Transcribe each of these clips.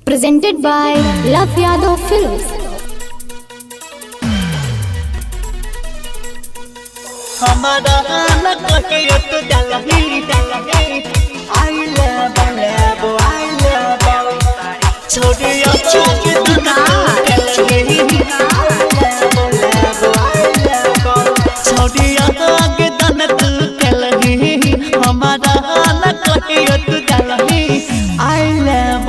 Presented by Love Yadav Films. हमारा लगे तो डलही I love छोड़िया छोड़ दूना छोड़िया आगे दन तू कलही हमारा लगे तो डलही I love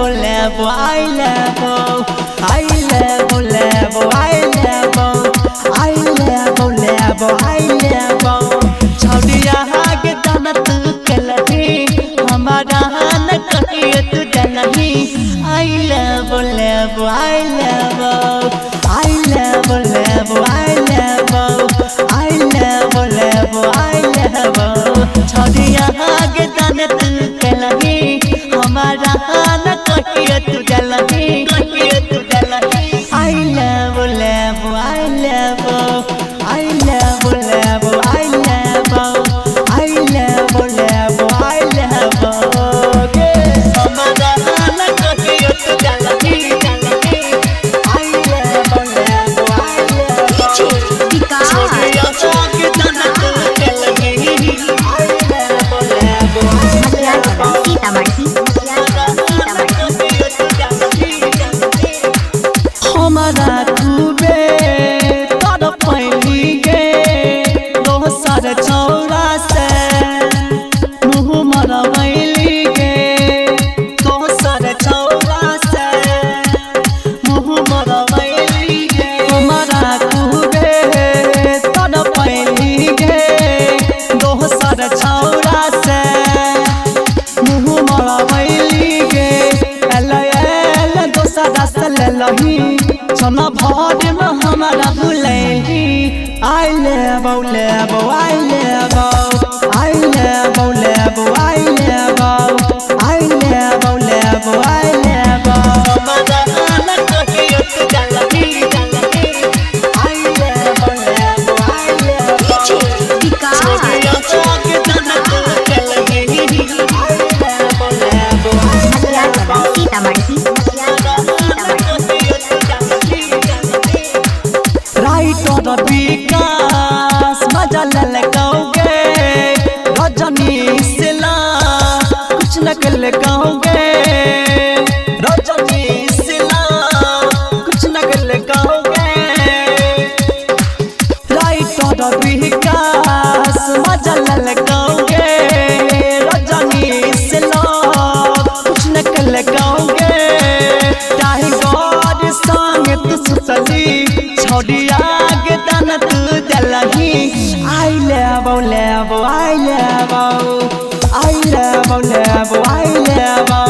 छोड़िया आगे दन तू कलही हमारा लगे तो डलही I love छोड़िया आगे दन तू कलही हमारा न कहिए तू डलही I हमारा खूबे तर पैली गे दोसर छौरा से मुँह मरवैली गे दोसर छौरा से मुँह मरवैली गे हमारा खूबे तर पैली गे दोसर छौरा से मुँह मरवैली गे एल दोसर से लही छना भर में हमारा भुलैली I love विकास मजा ललकाओगे रजनी सिला कुछ न कर लगाओगे रजनी सिला कुछ न कर लगाओगे राइटर विकास मजा ललकाओगे रजनी सिला कुछ न कर लगाओगे टाइगर संग तू सुसली छोड़िया तन तू दलही I love